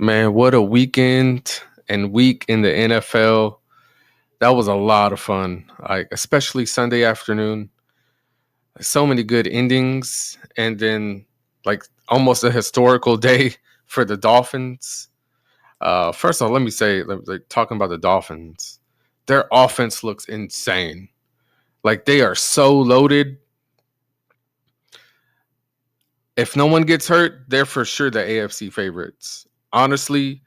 Man, what a weekend and week in the NFL. That was a lot of fun. Like especially Sunday afternoon. So many good endings and then like almost a historical day for the Dolphins. First of all, let me say, like talking about the Dolphins, their offense looks insane. Like they are so loaded. If no one gets hurt, they're for sure the AFC favorites. Honestly,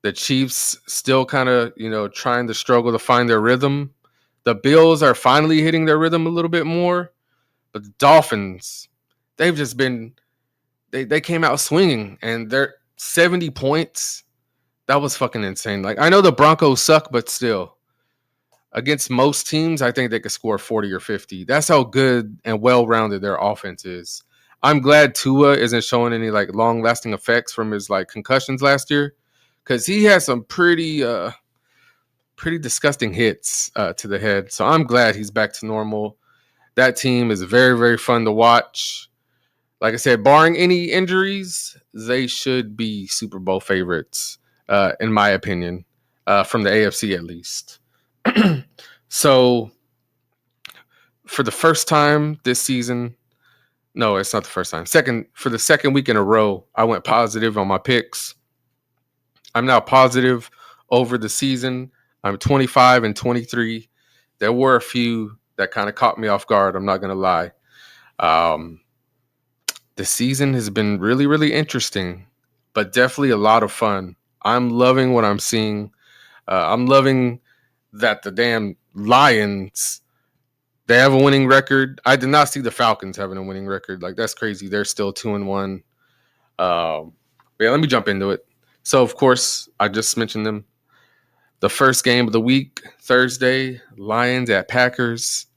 the Chiefs still kind of, trying to struggle to find their rhythm. The Bills are finally hitting their rhythm a little bit more, but the Dolphins, they've just been they came out swinging and they're 70 points. That was fucking insane. Like I know the Broncos suck, but still, against most teams, I think they could score 40 or 50. That's how good and well-rounded their offense is. I'm glad Tua isn't showing any like long-lasting effects from his like concussions last year because he had some pretty disgusting hits to the head. So I'm glad he's back to normal. That team is very, very fun to watch. Like I said, barring any injuries, they should be Super Bowl favorites, in my opinion, from the AFC at least. So for the first time this season, no, it's not the first time. For the second week in a row, I went positive on my picks. I'm now positive over the season. I'm 25 and 23. There were a few that kind of caught me off guard. I'm not going to lie. Um, the season has been really, really interesting, but definitely a lot of fun. I'm loving what I'm seeing. I'm loving that the damn Lions, they have a winning record. I did not see the Falcons having a winning record. Like that's crazy. They're still 2-1. Yeah, let me jump into it. So of course, I just mentioned them. The first game of the week, Thursday, Lions at Packers.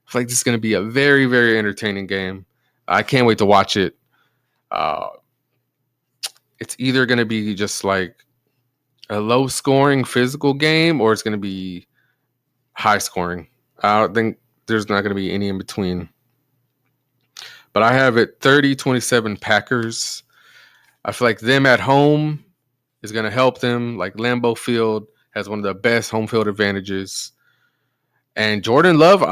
I feel like this is going to be a very, very entertaining game. I can't wait to watch it. Uh, it's either going to be just like a low scoring physical game or it's going to be high scoring. I don't think there's not going to be any in between. But I have it 30-27 Packers. I feel like them at home is going to help them. Like Lambeau Field has one of the best home field advantages. And Jordan Love,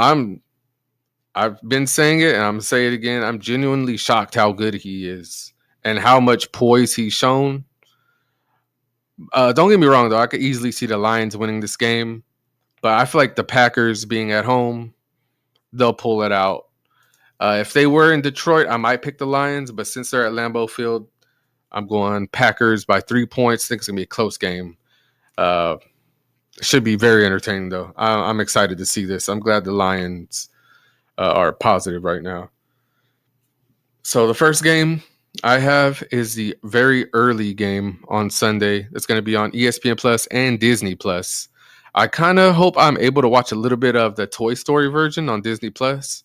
I've been saying it and I'm gonna say it again. I'm genuinely shocked how good he is and how much poise he's shown. Don't get me wrong though, I could easily see the Lions winning this game, but I feel like the Packers being at home, they'll pull it out. If they were in Detroit, I might pick the Lions, but since they're at Lambeau Field, I'm going Packers by 3 points. I think it's gonna be a close game. Uh, should be very entertaining though. I'm excited to see this. I'm glad the Lions are positive right now. So the first game I have is the very early game on Sunday. It's going to be on ESPN Plus and Disney Plus. I kind of hope I'm able to watch a little bit of the Toy Story version on Disney Plus.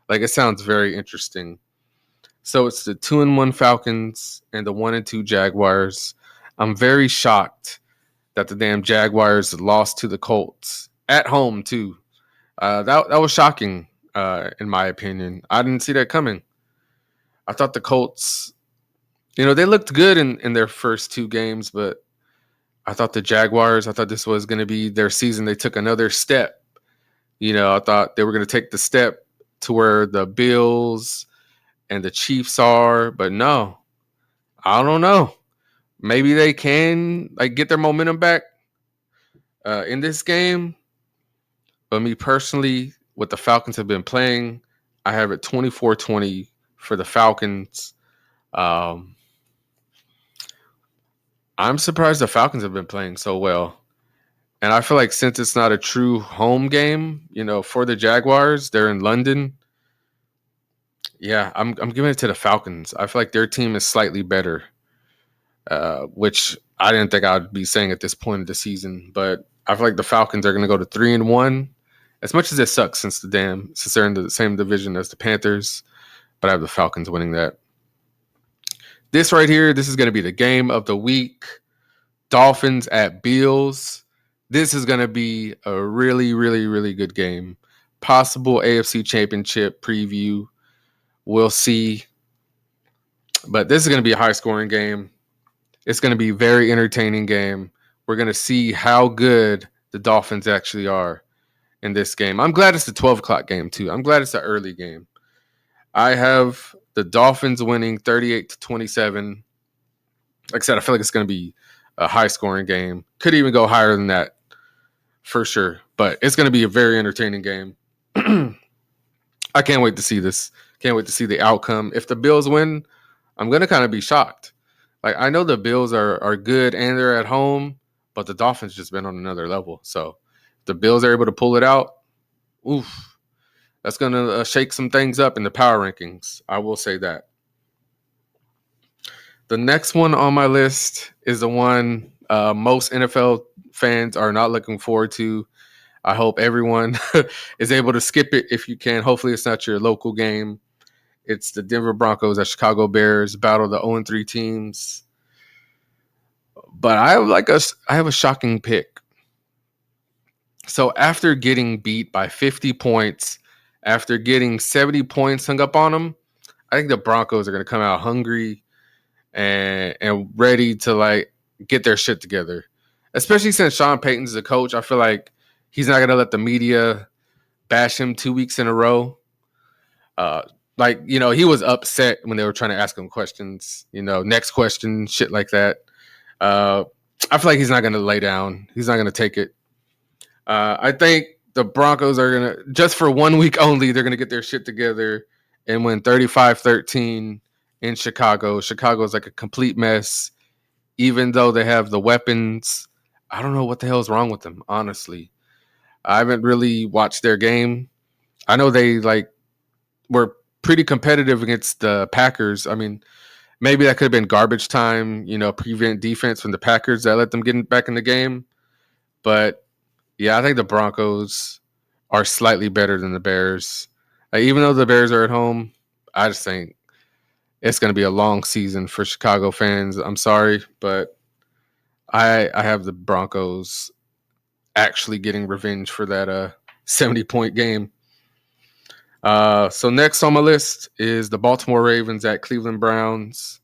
Like it sounds very interesting. So it's the 2-1 Falcons and the 1-2 Jaguars. I'm very shocked that the damn Jaguars lost to the Colts at home too. That was shocking, in my opinion. I didn't see that coming. I thought the Colts, they looked good in their first two games, but I thought the Jaguars, I thought this was going to be their season. They took another step. I thought they were going to take the step to where the Bills and the Chiefs are, but no, I don't know. Maybe they can like get their momentum back in this game. But me personally, what the Falcons have been playing, I have it 24-20 for the Falcons. Um, I'm surprised the Falcons have been playing so well. And I feel like since it's not a true home game, for the Jaguars, they're in London. Yeah, I'm giving it to the Falcons. I feel like their team is slightly better, which I didn't think I'd be saying at this point of the season. But I feel like the Falcons are going to go to 3-1. As much as it sucks since they're in the same division as the Panthers, but I have the Falcons winning that. This right here, this is going to be the game of the week. Dolphins at Bills. This is going to be a really, really, really good game. Possible AFC Championship preview. We'll see. But this is going to be a high-scoring game. It's going to be a very entertaining game. We're going to see how good the Dolphins actually are in this game. I'm glad it's the 12 o'clock game, too. I'm glad it's an early game. I have the Dolphins winning 38-27. Like I said, I feel like it's going to be a high scoring game. Could even go higher than that for sure. But it's going to be a very entertaining game. I can't wait to see this. Can't wait to see the outcome. If the Bills win, I'm going to kind of be shocked. Like, I know the Bills are good and they're at home, but the Dolphins just been on another level. So if the Bills are able to pull it out, oof, that's going to shake some things up in the power rankings. I will say that. The next one on my list is the one most NFL fans are not looking forward to. I hope everyone is able to skip it if you can. Hopefully, it's not your local game. It's the Denver Broncos at Chicago Bears battle the 0-3 teams. But I have a shocking pick. So after getting beat by 50 points, after getting 70 points hung up on them, I think the Broncos are going to come out hungry and ready to like get their shit together. Especially since Sean Payton's the coach, I feel like he's not going to let the media bash him 2 weeks in a row. He was upset when they were trying to ask him questions, next question, shit like that. I feel like he's not going to lay down. He's not going to take it. I think the Broncos are going to, just for 1 week only, they're going to get their shit together and win 35-13 in Chicago. Chicago's like a complete mess. Even though they have the weapons, I don't know what the hell is wrong with them, honestly. I haven't really watched their game. I know they were pretty competitive against the Packers. I mean, maybe that could have been garbage time, prevent defense from the Packers that let them get back in the game. But yeah, I think the Broncos are slightly better than the Bears. Even though the Bears are at home, I just think it's going to be a long season for Chicago fans. I'm sorry, but I have the Broncos actually getting revenge for that 70-point game. So next on my list is the Baltimore Ravens at Cleveland Browns.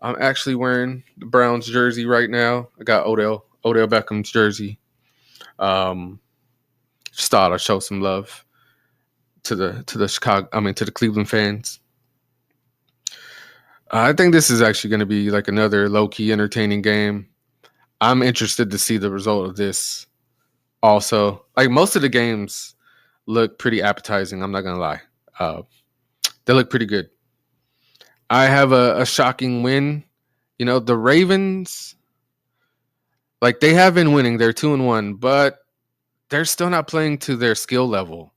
I'm actually wearing the Browns jersey right now. I got Odell Beckham's jersey. Just thought I'd show some love to the Cleveland fans. I think this is actually going to be like another low-key entertaining game. I'm interested to see the result of this. Also, like most of the games look pretty appetizing. I'm not going to lie. They look pretty good. I have a shocking win. The Ravens, like they have been winning. They're 2-1, but they're still not playing to their skill level.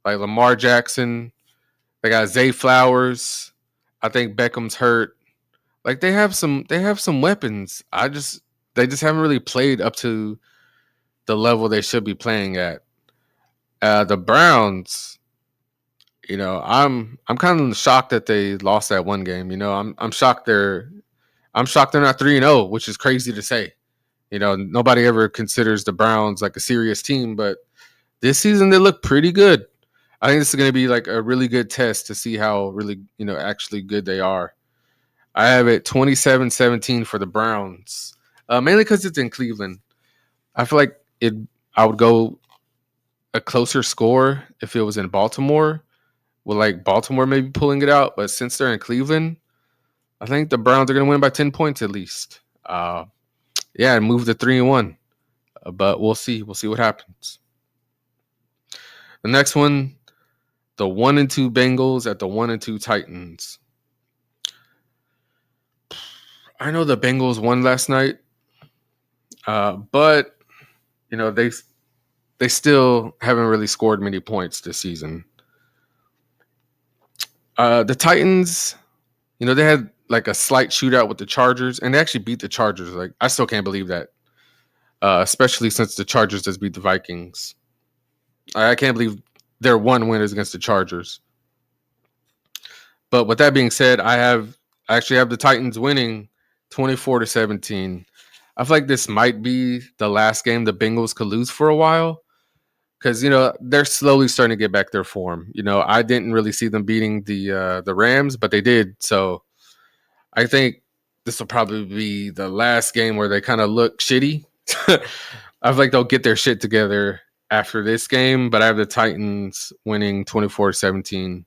Like Lamar Jackson, they got Zay Flowers. I think Beckham's hurt. Like they have some weapons. They just haven't really played up to the level they should be playing at. The Browns, I'm kind of shocked that they lost that one game. I'm shocked they're not 3-0, which is crazy to say. Nobody ever considers the Browns like a serious team, but this season they look pretty good. I think this is going to be like a really good test to see how really, actually good they are. I have it 27-17 for the Browns, mainly because it's in Cleveland. I feel like I would go a closer score if it was in Baltimore, with like Baltimore maybe pulling it out. But since they're in Cleveland, I think the Browns are going to win by 10 points at least. And move to 3-1. But we'll see. We'll see what happens. The next one, the 1-2 Bengals at the 1-2 Titans. I know the Bengals won last night, but they still haven't really scored many points this season. The Titans, they had like a slight shootout with the Chargers, and they actually beat the Chargers. Like I still can't believe that, especially since the Chargers just beat the Vikings. I can't believe their one win is against the Chargers. But with that being said, I actually have the Titans winning 24-17. I feel like this might be the last game the Bengals could lose for a while because they're slowly starting to get back their form. I didn't really see them beating the Rams, but they did. So I think this will probably be the last game where they kind of look shitty. I feel like they'll get their shit together after this game, but I have the Titans winning 24-17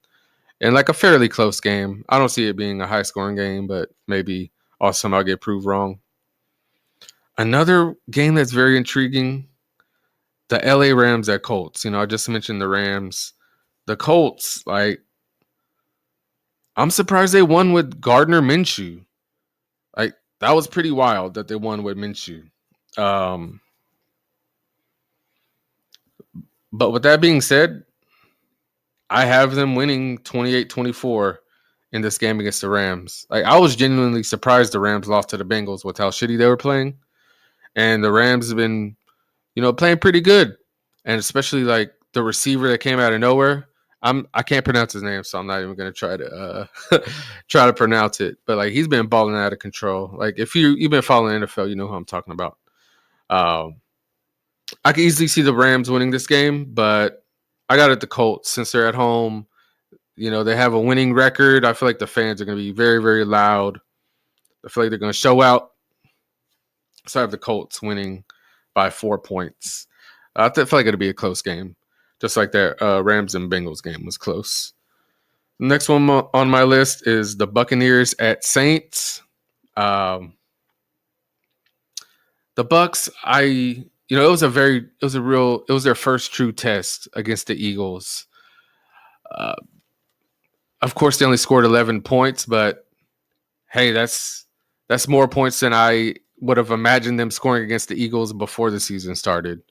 in like a fairly close game. I don't see it being a high scoring game, but maybe also I'll get proved wrong. Another game that's very intriguing, the LA Rams at Colts. I just mentioned the Rams. The Colts, like, I'm surprised they won with Gardner Minshew. Like, that was pretty wild that they won with Minshew. But with that being said, I have them winning 28-24 in this game against the Rams. Like, I was genuinely surprised the Rams lost to the Bengals with how shitty they were playing. And the Rams have been, playing pretty good. And especially like the receiver that came out of nowhere. I can't pronounce his name, so I'm not even gonna try to try to pronounce it. But like, he's been balling out of control. Like, if you've been following the NFL, you know who I'm talking about. I can easily see the Rams winning this game, but I got it the Colts since they're at home. They have a winning record. I feel like the fans are going to be very, very loud. I feel like they're going to show out. So I have the Colts winning by 4 points. I feel like it'll be a close game, just like that Rams and Bengals game was close. The next one on my list is the Buccaneers at Saints. The Bucs, it was their first true test against the Eagles. Of course, they only scored 11 points, but hey, that's more points than I would have imagined them scoring against the Eagles before the season started.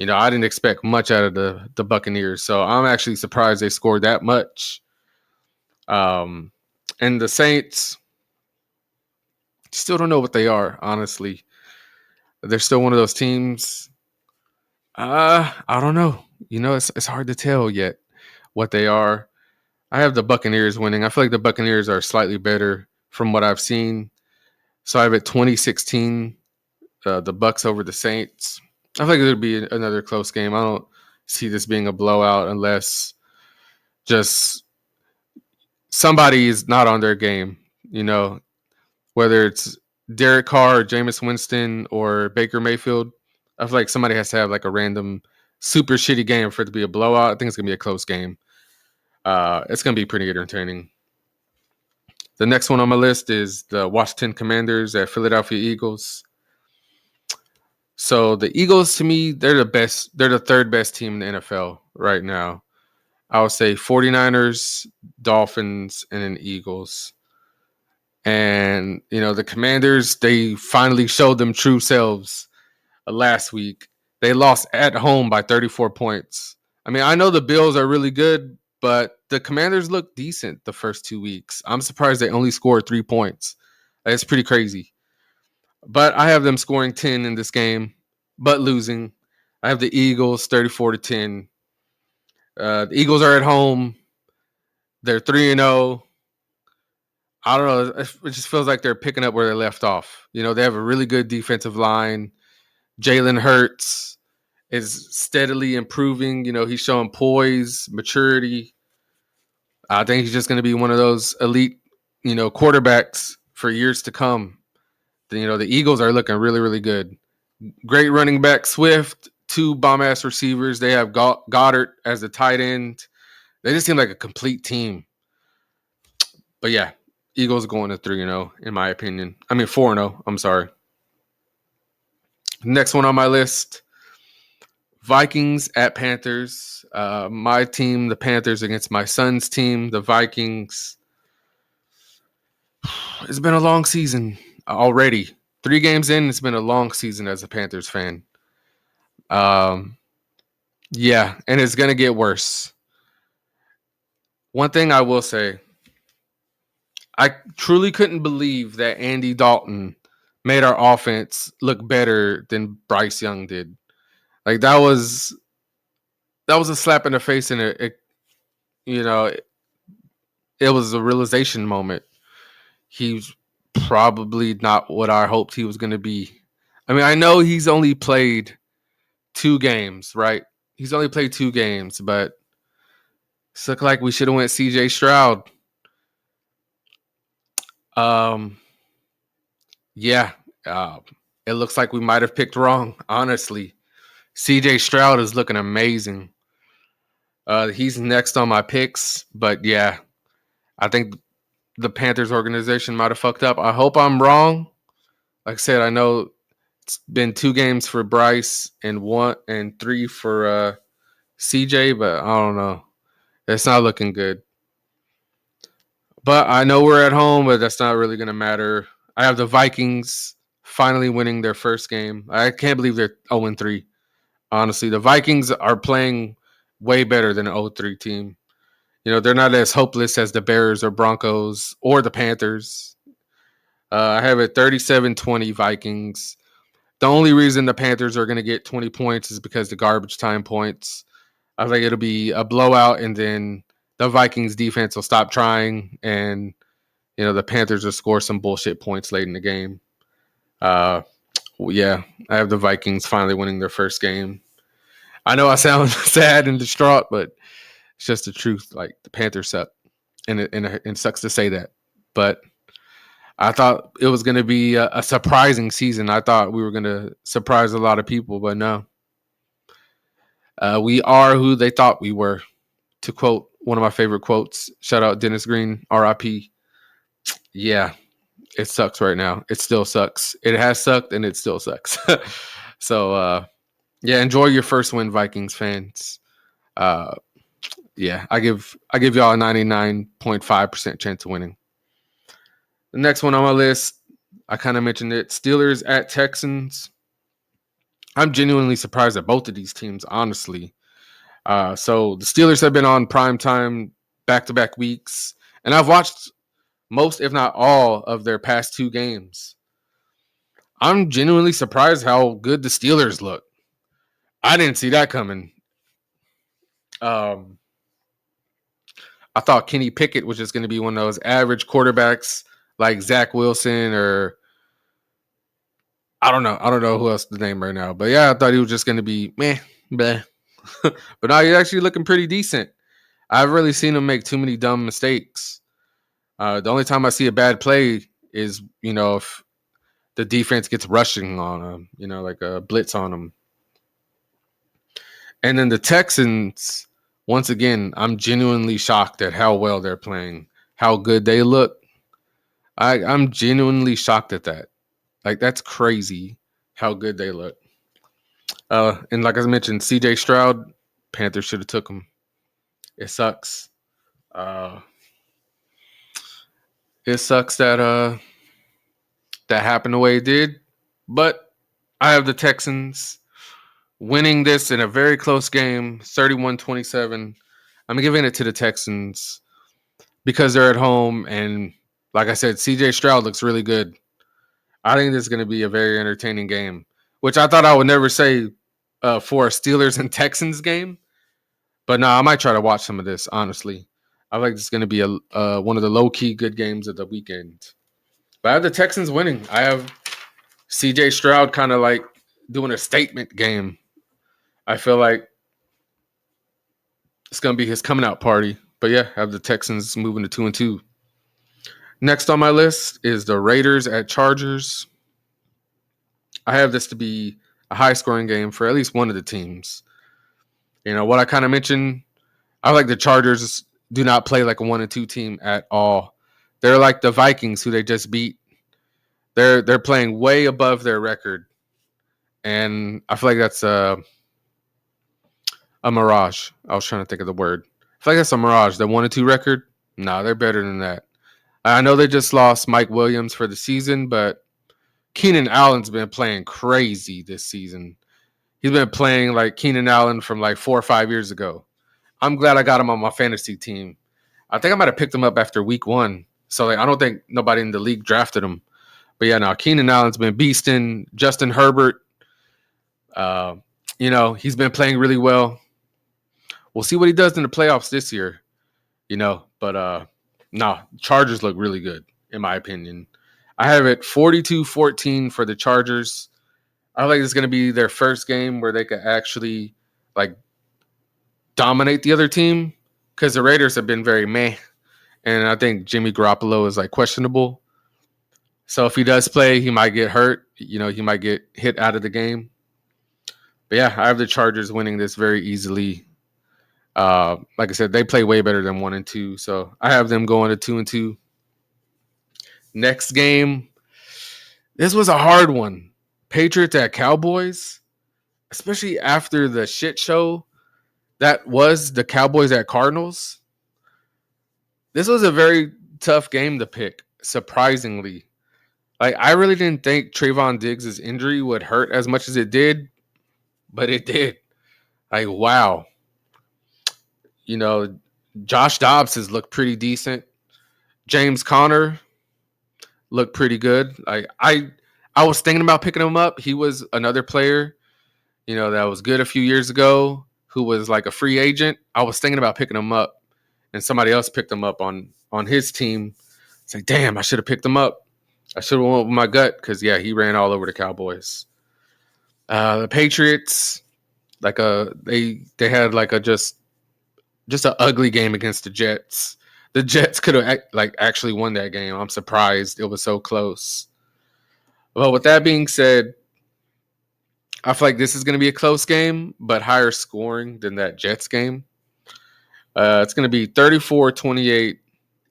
I didn't expect much out of the Buccaneers, so I'm actually surprised they scored that much. And the Saints, still don't know what they are, honestly. They're still one of those teams. I don't know. It's hard to tell yet what they are. I have the Buccaneers winning. I feel like the Buccaneers are slightly better from what I've seen. So I have it 2016, the Bucs over the Saints. I feel like it'll be another close game. I don't see this being a blowout unless just somebody is not on their game. Whether it's Derek Carr, or Jameis Winston, or Baker Mayfield. I feel like somebody has to have like a random super shitty game for it to be a blowout. I think it's going to be a close game. It's going to be pretty entertaining. The next one on my list is the Washington Commanders at Philadelphia Eagles. So the Eagles, to me, they're the best. They're the third best team in the NFL right now. I would say 49ers, Dolphins, and then Eagles. And, the Commanders, they finally showed them true selves last week. They lost at home by 34 points. I mean, I know the Bills are really good, but the Commanders look decent the first 2 weeks. I'm surprised they only scored 3 points. It's pretty crazy. But I have them scoring 10 in this game, but losing. I have the Eagles 34-10. The Eagles are at home. They're 3-0. I don't know. It just feels like they're picking up where they left off. They have a really good defensive line. Jalen Hurts is steadily improving. He's showing poise, maturity. I think he's just going to be one of those elite, quarterbacks for years to come. The Eagles are looking really, really good. Great running back, Swift, 2 bomb-ass receivers. They have Goddard as the tight end. They just seem like a complete team. But yeah, Eagles going to 3-0, in my opinion. I mean, 4-0. I'm sorry. Next one on my list, Vikings at Panthers. My team, the Panthers, against my son's team, the Vikings. It's been a long season already. 3 games in, it's been a long season as a Panthers fan. Yeah, and it's going to get worse. One thing I will say, I truly couldn't believe that Andy Dalton made our offense look better than Bryce Young did. Like, that was a slap in the face, and it was a realization moment. He's probably not what I hoped he was going to be. I mean, I know he's only played 2 games, right? He's only played 2 games, but it's looked like we should have went CJ Stroud. Yeah, uh, it looks like we might have picked wrong. Honestly, CJ Stroud is looking amazing. He's next on my picks, but yeah, I think the Panthers organization might have fucked up. I hope I'm wrong. Like I said, I know it's been 2 games for Bryce and 3 for CJ, but I don't know. It's not looking good. But I know we're at home, but that's not really going to matter. I have the Vikings finally winning their first game. I can't believe they're 0-3. Honestly, the Vikings are playing way better than an 0-3 team. You know, they're not as hopeless as the Bears or Broncos or the Panthers. I have it 37-20 Vikings. The only reason the Panthers are going to get 20 points is because the garbage time points. I think it'll be a blowout, and then the Vikings defense will stop trying, and the Panthers will score some bullshit points late in the game. Yeah, I have the Vikings finally winning their first game. I know I sound sad and distraught, but it's just the truth. Like, the Panthers suck, and it sucks to say that, but I thought it was going to be a surprising season. I thought we were going to surprise a lot of people, but no. We are who they thought we were. To quote one of my favorite quotes, shout out Dennis Green, RIP. Yeah, it sucks right now. It still sucks. It has sucked and it still sucks. So, yeah, enjoy your first win, Vikings fans. Uh, yeah, I give y'all a 99.5% chance of winning. The next one on my list, I kind of mentioned it. Steelers at Texans. I'm genuinely surprised at both of these teams, honestly. So the Steelers have been on prime time back-to-back weeks, and I've watched most, if not all, of their past 2 games. I'm genuinely surprised how good the Steelers look. I didn't see that coming. Um, I thought Kenny Pickett was just going to be one of those average quarterbacks like Zach Wilson, or I don't know. I don't know who else to name right now. But yeah, I thought he was just going to be meh, bleh. But now he's actually looking pretty decent. I haven't really seen him make too many dumb mistakes. The only time I see a bad play is, if the defense gets rushing on him, like a blitz on him. And then the Texans, once again, I'm genuinely shocked at how well they're playing, how good they look. I'm genuinely shocked at that. Like, that's crazy how good they look. And like I mentioned, CJ Stroud, Panthers should have took him. It sucks. Uh, it sucks that happened the way it did, but I have the Texans winning this in a very close game, 31-27. I'm giving it to the Texans because they're at home, and like I said, CJ Stroud looks really good. I think this is going to be a very entertaining game, which I thought I would never say for a Steelers and Texans game. But no, I might try to watch some of this, honestly. I think it's going to be one of the low-key good games of the weekend. But I have the Texans winning. I have CJ Stroud kind of like doing a statement game. I feel like it's going to be his coming out party. But yeah, I have the Texans moving to 2-2. Next on my list is the Raiders at Chargers. I have this to be a high-scoring game for at least one of the teams. What I kind of mentioned, I like the Chargers do not play like a 1-2 team at all. They're like the Vikings who they just beat. They're playing way above their record. And I feel like that's a mirage. I was trying to think of the word. I feel like that's a mirage. The 1-2 record? No, they're better than that. I know they just lost Mike Williams for the season, but Keenan Allen's been playing crazy this season. He's been playing like Keenan Allen from like 4 or 5 years ago. I'm glad I got him on my fantasy team. I think I might have picked him up after week 1. So I don't think nobody in the league drafted him. But yeah, now Keenan Allen's been beasting. Justin Herbert, he's been playing really well. We'll see what he does in the playoffs this year, But Chargers look really good, in my opinion. I have it 42-14 for the Chargers. I think it's going to be their first game where they could actually dominate the other team, because the Raiders have been very meh, and I think Jimmy Garoppolo is questionable. So if he does play, he might get hurt. He might get hit out of the game. But yeah, I have the Chargers winning this very easily. Like I said, they play way better than 1-2, so I have them going to 2-2. Next game, this was a hard one. Patriots at Cowboys, especially after the shit show that was the Cowboys at Cardinals. This was a very tough game to pick, surprisingly. Like, I really didn't think Trayvon Diggs' injury would hurt as much as it did, but it did. Like, wow. Josh Dobbs has looked pretty decent. James Conner looked pretty good. I was thinking about picking him up. He was another player, that was good a few years ago, who was like a free agent. I was thinking about picking him up, and somebody else picked him up on his team. It's like, damn, I should have picked him up. I should have went with my gut because, yeah, he ran all over the Cowboys. The Patriots, they had like a just an ugly game against the Jets. The Jets could have actually won that game. I'm surprised it was so close. Well, with that being said, I feel like this is going to be a close game, but higher scoring than that Jets game. It's going to be 34-28.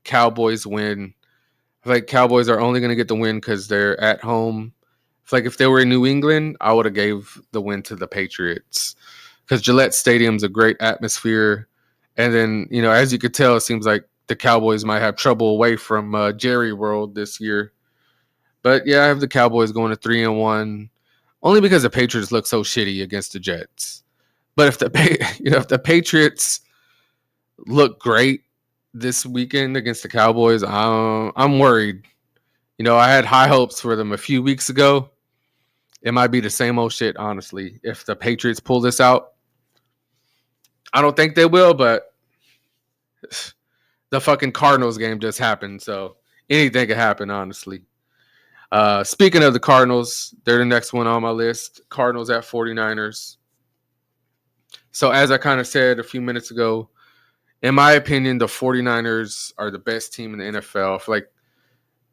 Cowboys win. I feel like Cowboys are only going to get the win because they're at home. I feel like if they were in New England, I would have gave the win to the Patriots because Gillette Stadium's a great atmosphere. And then, as you could tell, it seems like the Cowboys might have trouble away from Jerry World this year. But yeah, I have the Cowboys going to 3-1, only because the Patriots look so shitty against the Jets. But if the Patriots look great this weekend against the Cowboys, I'm worried. I had high hopes for them a few weeks ago. It might be the same old shit, honestly. If the Patriots pull this out, I don't think they will, but the fucking Cardinals game just happened, so anything could happen, honestly. Speaking of the Cardinals, they're the next one on my list. Cardinals at 49ers. So as I kind of said a few minutes ago, in my opinion, the 49ers are the best team in the NFL. I feel like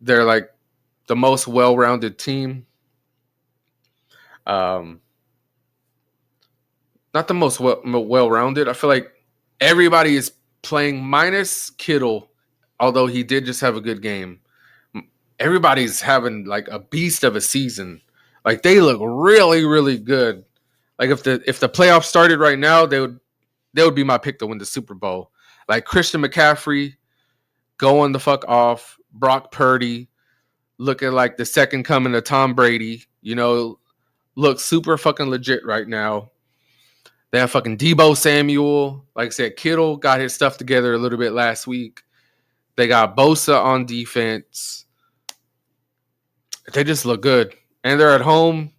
they're like the most well-rounded team. Not the most well-rounded. I feel like everybody is playing minus Kittle, although he did just have a good game. Everybody's having like a beast of a season. Like they look really, really good. Like if the playoffs started right now, they would be my pick to win the Super Bowl. Like Christian McCaffrey going the fuck off. Brock Purdy looking like the second coming of Tom Brady. Look super fucking legit right now. They have fucking Debo Samuel. Like I said, Kittle got his stuff together a little bit last week. They got Bosa on defense. They just look good. And they're at home.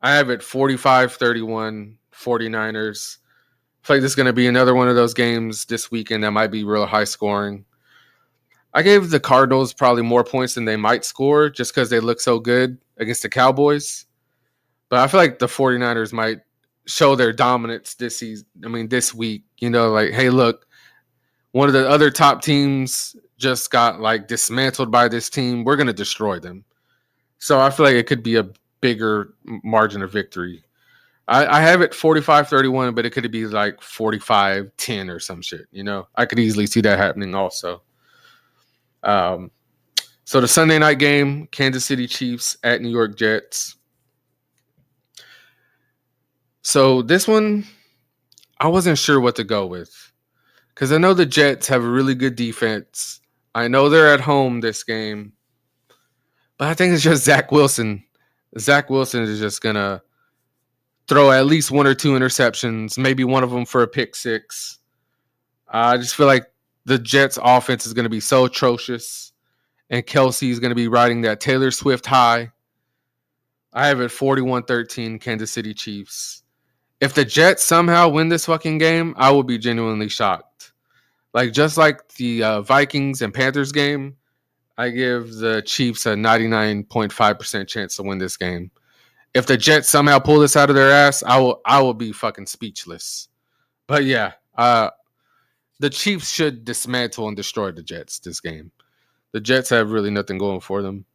I have it 45-31 49ers. I feel like this is going to be another one of those games this weekend that might be real high scoring. I gave the Cardinals probably more points than they might score just because they look so good against the Cowboys. But I feel like the 49ers might show their dominance this week. Like, hey, look, one of the other top teams just got like dismantled by this team. We're going to destroy them. So I feel like it could be a bigger margin of victory. I have it 45-31, but it could be like 45-10 or some shit. I could easily see that happening also. So the Sunday night game, Kansas City Chiefs at New York Jets. So this one, I wasn't sure what to go with because I know the Jets have a really good defense. I know they're at home this game, but I think it's just Zach Wilson. Zach Wilson is just going to throw at least one or two interceptions, maybe one of them for a pick six. I just feel like the Jets offense is going to be so atrocious, and Kelsey is going to be riding that Taylor Swift high. I have it 41-13 Kansas City Chiefs. If the Jets somehow win this fucking game, I will be genuinely shocked. Like just like the Vikings and Panthers game, I give the Chiefs a 99.5% chance to win this game. If the Jets somehow pull this out of their ass, I will be fucking speechless. But yeah, the Chiefs should dismantle and destroy the Jets this game. The Jets have really nothing going for them.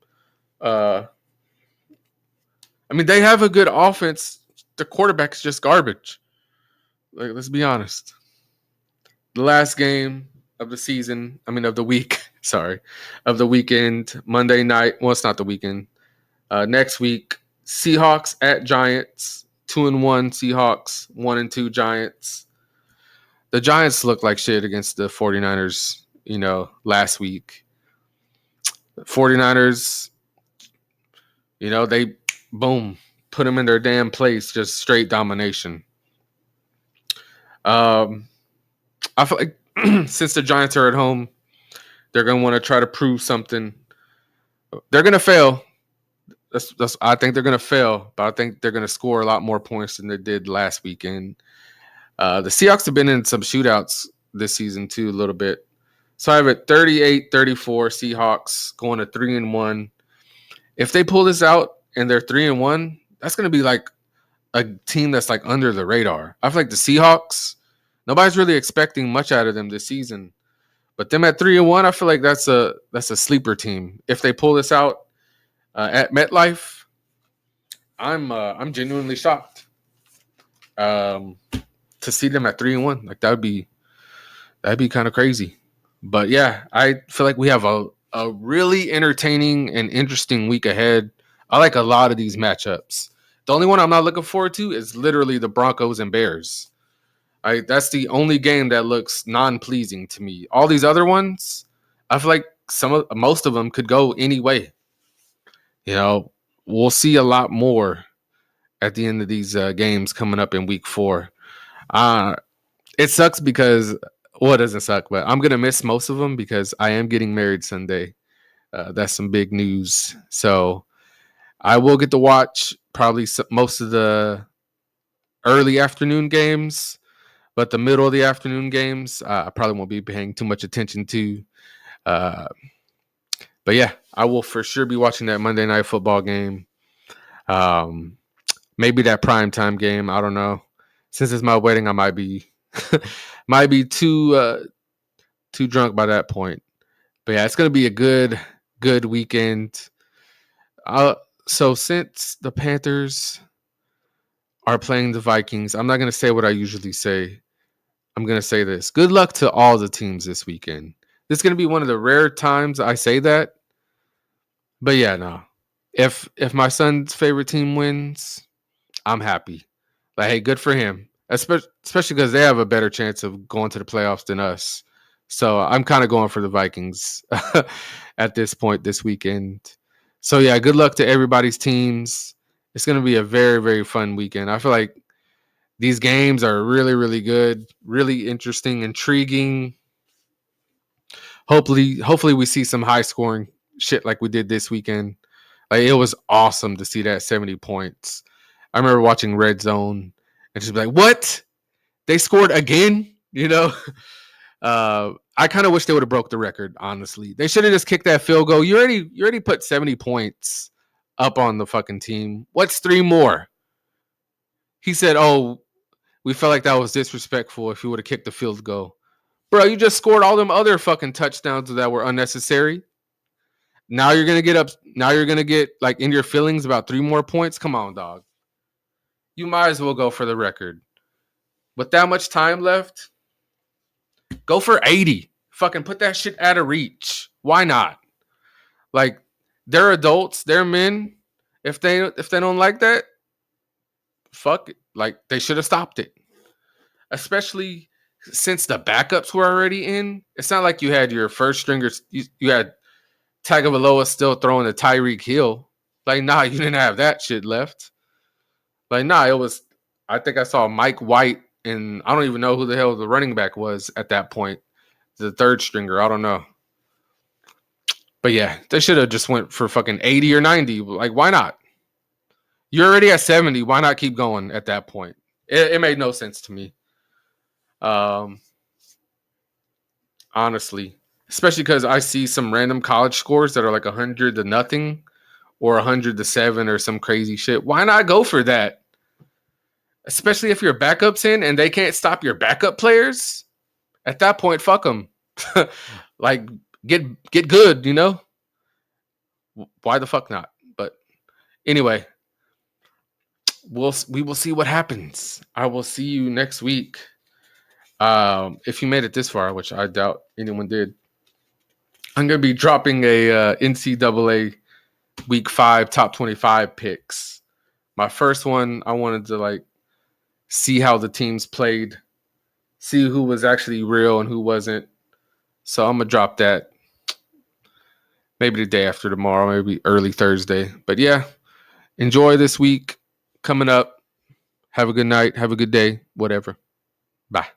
Uh, I mean, they have a good offense. The quarterback's just garbage. Like, let's be honest. The last game of the season, I mean, of the week, sorry, of the weekend, Monday night. Well, it's not the weekend. Next week, Seahawks at Giants. 2-1 Seahawks, 1-2 Giants. The Giants look like shit against the 49ers, last week. 49ers, they boom, put them in their damn place, just straight domination. I feel like since the Giants are at home, they're going to want to try to prove something. They're going to fail. I think they're going to fail, but I think they're going to score a lot more points than they did last weekend. The Seahawks have been in some shootouts this season too, a little bit. So I have it 38-34 Seahawks going to 3-1. If they pull this out and they're 3-1, that's going to be like a team that's like under the radar. I feel like the Seahawks, nobody's really expecting much out of them this season. But them at 3-1, I feel like that's a sleeper team. If they pull this out at MetLife, I'm genuinely shocked to see them at 3-1. Like that'd be kind of crazy. But yeah, I feel like we have a really entertaining and interesting week ahead. I like a lot of these matchups. The only one I'm not looking forward to is literally the Broncos and Bears. That's the only game that looks non-pleasing to me. All these other ones, I feel like most of them could go any way. We'll see a lot more at the end of these games coming up in week 4. It sucks because, well, it doesn't suck, but I'm going to miss most of them because I am getting married Sunday. That's some big news. So I will get to watch probably most of the early afternoon games, but the middle of the afternoon games, I probably won't be paying too much attention to. But yeah, I will for sure be watching that Monday Night Football game. Maybe that primetime game. I don't know. Since it's my wedding, I might be too drunk by that point. But yeah, it's gonna be a good weekend. So since the Panthers are playing the Vikings, I'm not gonna say what I usually say. I'm gonna say this: good luck to all the teams this weekend. This is gonna be one of the rare times I say that. But yeah, no. If my son's favorite team wins, I'm happy. Like, hey, good for him. Especially because they have a better chance of going to the playoffs than us. So I'm kind of going for the Vikings at this point this weekend. So yeah, good luck to everybody's teams. It's going to be a very, very fun weekend. I feel like these games are really, really good, really interesting, intriguing. Hopefully we see some high scoring shit like we did this weekend. Like, it was awesome to see that 70 points. I remember watching Red Zone and just be like, what? They scored again? I kind of wish they would have broke the record, honestly. They should have just kicked that field goal. You already put 70 points up on the fucking team. What's 3 more? He said, oh, we felt like that was disrespectful if you would have kicked the field goal. Bro, you just scored all them other fucking touchdowns that were unnecessary. Now you're going to get up. Now you're going to get like in your feelings about 3 more points. Come on, dog. You might as well go for the record. With that much time left, go for 80. Fucking put that shit out of reach. Why not? Like, they're adults, they're men. If they don't like that, fuck it. Like, they should have stopped it. Especially since the backups were already in. It's not like you had your first stringers. You had Tagovailoa still throwing to Tyreek Hill. Like, nah, you didn't have that shit left. Like, nah, it was. I think I saw Mike White, and I don't even know who the hell the running back was at that point. The third stringer, I don't know. But yeah, they should have just went for fucking 80 or 90. Like, why not? You're already at 70. Why not keep going at that point? It made no sense to me. Honestly, especially because I see some random college scores that are like 100-0 or 100-7 or some crazy shit. Why not go for that? Especially if your backup's in and they can't stop your backup players. At that point, fuck them. Like, get good, Why the fuck not? But anyway, we will see what happens. I will see you next week. If you made it this far, which I doubt anyone did, I'm gonna be dropping a NCAA Week 5 top 25 picks. My first one, I wanted to like see how the teams played, see who was actually real and who wasn't. So I'm gonna drop that maybe the day after tomorrow, maybe early Thursday. But yeah, enjoy this week coming up. Have a good night. Have a good day. Whatever. Bye.